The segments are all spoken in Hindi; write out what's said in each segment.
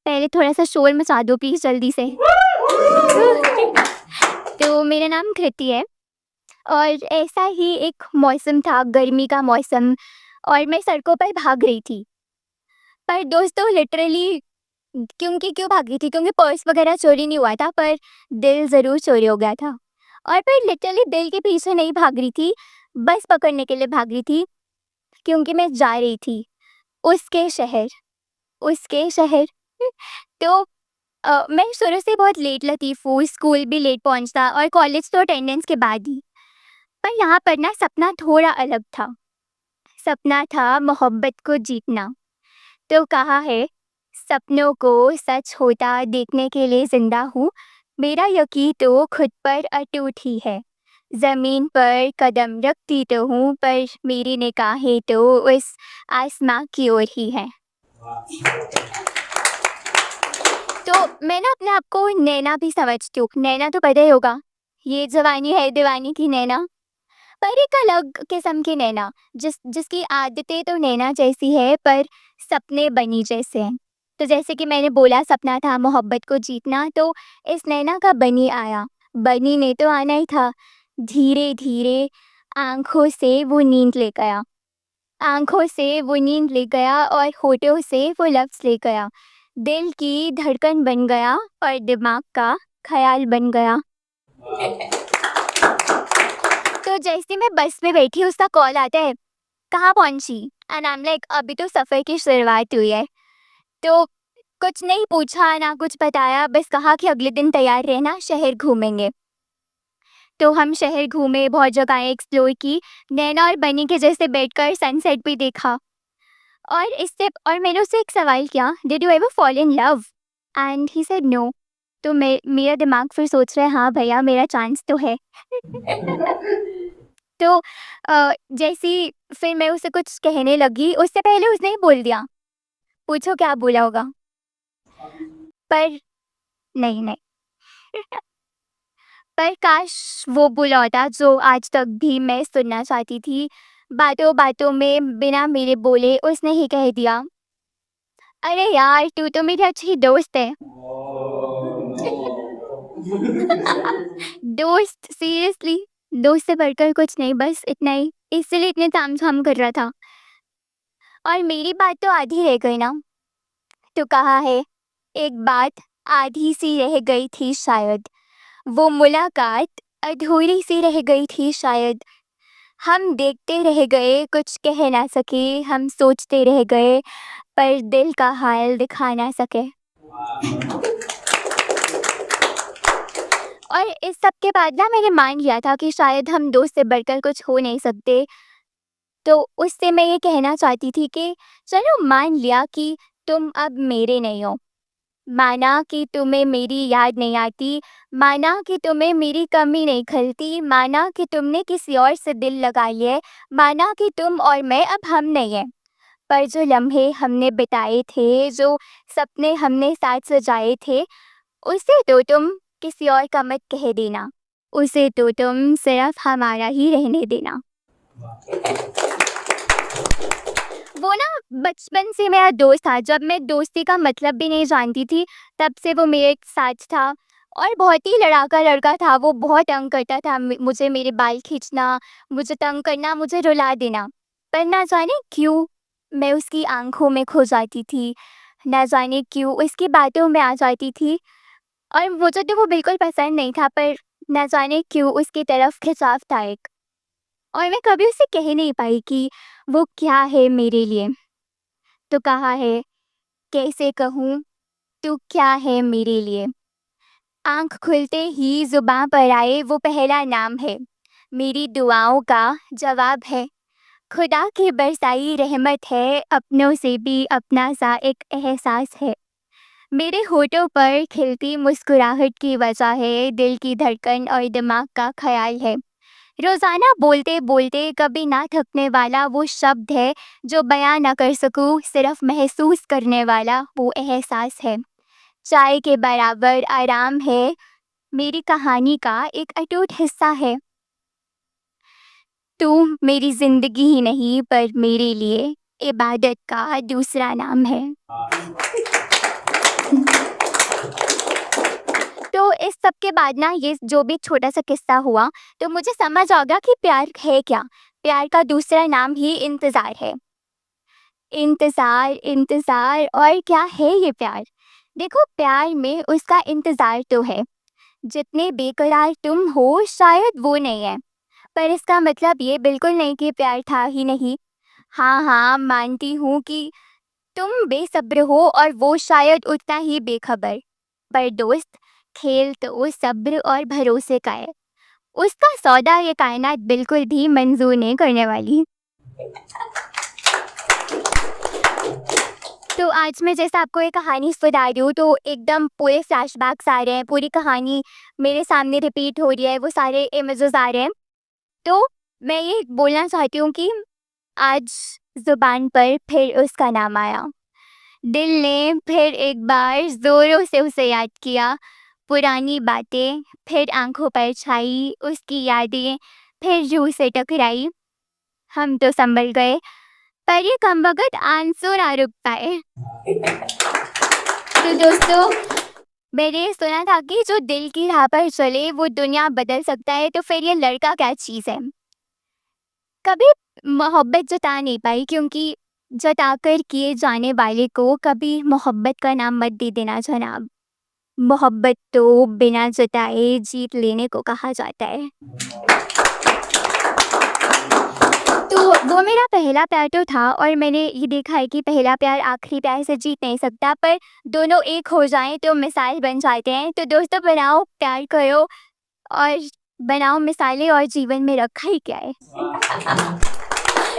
पहले थोड़ा-सा शोर मचा दो प्लीज़ जल्दी से। तो मेरा नाम कृति है और ऐसा ही एक मौसम था, गर्मी का मौसम और मैं सड़कों पर भाग रही थी। पर दोस्तों लिटरली क्यों भाग रही थी? क्योंकि पर्स वगैरह चोरी नहीं हुआ था पर दिल ज़रूर चोरी हो गया था। और फिर लिटरली दिल के पीछे नहीं भाग रही थी, बस पकड़ने के लिए भाग रही थी क्योंकि मैं जा रही थी उसके शहर उसके शहर। तो मैं शुरू से बहुत लेट लतीफ़ हूँ, स्कूल भी लेट पहुँचता और कॉलेज तो अटेंडेंस के बाद ही। पर यहाँ पर ना सपना थोड़ा अलग था। सपना था मोहब्बत को जीतना। तो कहा है, सपनों को सच होता देखने के लिए ज़िंदा हूँ। मेरा यकीन तो खुद पर अटूट ही है। ज़मीन पर कदम रखती तो हूँ पर मेरी निगाहें तो उस आसमां की ओर ही हैं। तो मैं ना अपने आप को नैना भी समझती हूँ। नैना तो पता ही होगा, ये जवानी है दीवानी की नैना। पर एक अलग किस्म की नैना, जिसकी आदतें तो नैना जैसी है पर सपने बनी जैसे हैं। तो जैसे कि मैंने बोला सपना था मोहब्बत को जीतना, तो इस नैना का बनी आया। बनी ने तो आना ही था। धीरे धीरे आंखों से वो नींद ले गया। आंखों से वो नींद ले गया और होठों से वो लफ्ज़ ले गया। दिल की धड़कन बन गया और दिमाग का ख्याल बन गया। तो जैसे मैं बस में बैठी उसका कॉल आता है, कहाँ पहुँची? एंड आई एम लाइक अभी तो सफ़र की शुरुआत हुई है। तो कुछ नहीं पूछा ना कुछ बताया, बस कहा कि अगले दिन तैयार रहना, शहर घूमेंगे। तो हम शहर घूमे, बहुत जगहें एक्सप्लोर की, नैना और बनी के जैसे बैठकर सनसेट भी देखा। और मैंने उससे एक सवाल किया, did you ever fall in love? And he said no. तो मेरा दिमाग फिर सोच रहा है हाँ भैया मेरा चांस तो है। तो जैसे फिर मैं उसे कुछ कहने लगी, उससे पहले उसने ही बोल दिया, पूछो क्या बोला होगा? पर नहीं, नहीं। पर काश वो बोला होता जो आज तक भी मैं सुनना चाहती थी। बातों-बातों में बिना मेरे बोले उसने ही कह दिया, अरे यार तू तो मेरी अच्छी दोस्त है। दोस्त सीरियसली, दोस्त से बढ़कर कुछ नहीं, बस इतना ही। इसीलिए इतने तामझाम कर रहा था। और मेरी बात तो आधी रह गई ना। तो कहा है, एक बात आधी सी रह गई थी शायद। वो मुलाकात अधूरी सी रह गई थी शायद। हम देखते रह गए, कुछ कह ना सके, हम सोचते रह गए, पर दिल का हाल दिखा ना सके। और इस सब के बाद ना मैंने मान लिया था कि शायद हम दोस्त से बढ़कर कुछ हो नहीं सकते। तो उससे मैं ये कहना चाहती थी कि चलो मान लिया कि तुम अब मेरे नहीं हो। माना कि तुम्हें मेरी याद नहीं आती, माना कि तुम्हें मेरी कमी नहीं खलती, माना कि तुमने किसी और से दिल लगा लिया है, माना कि तुम और मैं अब हम नहीं हैं। पर जो लम्हे हमने बिताए थे, जो सपने हमने साथ सजाए थे, उसे तो तुम किसी और का मत कह देना। उसे तो तुम सिर्फ हमारा ही रहने देना। वो ना बचपन से मेरा दोस्त था। जब मैं दोस्ती का मतलब भी नहीं जानती थी, तब से वो मेरे साथ था और बहुत ही लड़ाका लड़का था। वो बहुत तंग करता था मुझे, मेरे बाल खींचना, मुझे तंग करना, मुझे रुला देना। पर ना जाने क्यों मैं उसकी आँखों में खो जाती थी, ना जाने क्यों उसकी बातों में आ जाती थी। और मुझे तो वो बिल्कुल पसंद नहीं था, पर ना जाने क्यों उसकी तरफ खिंचाव था एक। और मैं कभी उसे कह नहीं पाई कि वो क्या है मेरे लिए। तो कहा है, कैसे कहूँ तू क्या है मेरे लिए। आँख खुलते ही ज़ुबां पर आए वो पहला नाम है। मेरी दुआओं का जवाब है। खुदा की बरसाई रहमत है, अपनों से भी अपना सा एक एहसास है। मेरे होठों पर खिलती मुस्कुराहट की वजह है, दिल की धड़कन और दिमाग का ख्याल है। रोज़ाना बोलते बोलते कभी ना थकने वाला वो शब्द है, जो बयां ना कर सकूं, सिर्फ महसूस करने वाला वो एहसास है। चाय के बराबर आराम है, मेरी कहानी का एक अटूट हिस्सा है। तू मेरी जिंदगी ही नहीं पर मेरे लिए इबादत का दूसरा नाम है। सबके बाद ना ये जो भी छोटा-सा किस्सा हुआ, तो मुझे समझ आ गया कि प्यार है क्या? प्यार का दूसरा नाम ही इंतज़ार है। इंतज़ार, इंतज़ार और क्या है ये प्यार? देखो प्यार में उसका इंतज़ार तो है, जितने बेकरार तुम हो शायद वो नहीं है। पर इसका मतलब ये बिल्कुल नहीं कि प्यार था ही नहीं। हाँ, हाँ, मानती हूँ कि तुम बेसब्र हो और वो शायद उतना ही बेखबर। पर दोस्त, खेल तो सब्र और भरोसे का है। उसका सौदा ये कायनात बिल्कुल भी मंज़ूर नहीं करने वाली। तो आज मैं जैसे आपको एक कहानी सुना रही हूँ, तो एकदम पूरे फ्लैशबैक्स आ रहे हैं, पूरी कहानी मेरे सामने रिपीट हो रही है, वो सारे इमेजेस आ रहे हैं। तो मैं ये बोलना चाहती हूँ कि आज ज़ुबान पर फिर उसका नाम आया। दिल ने फिर एक बार ज़ोरों से उसे याद किया। पुरानी बातें फिर आँखों पर छाई, उसकी यादें फिर रूह से टकराई। हम तो संभल गए, पर ये कमबख्त आंसू ना रुक पाए। तो दोस्तों, मैंने सुना था कि जो दिल की राह पर चले वो दुनिया बदल सकता है, तो फिर ये लड़का क्या चीज़ है? कभी मोहब्बत जता नहीं पाई, क्योंकि जताकर किए जाने वाले को कभी मोहब्बत का नाम मत दे देना जनाब। मोहब्बत तो बिना जताए जीत लेने को कहा जाता है। तो वो मेरा पहला प्यार तो था, और मैंने ये देखा है कि पहला प्यार आखिरी प्यार से जीत नहीं सकता, पर दोनों एक हो जाएँ तो मिसाल बन जाते हैं। तो दोस्तों, बनाओ, प्यार करो और बनाओ मिसालें, और जीवन में रखा ही क्या है।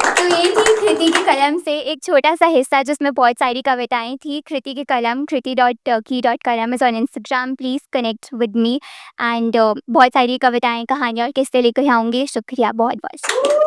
तो ये थी कृति की कलम से एक छोटा-सा हिस्सा, जिसमें बहुत सारी कविताएँ थी। कृति की कलम, kriti.ki.kalam is on Instagram, please connect with me and बहुत सारी कविताएँ, कहानियाँ और किस्से लेकर आऊँगी। शुक्रिया बहुत-बहुत।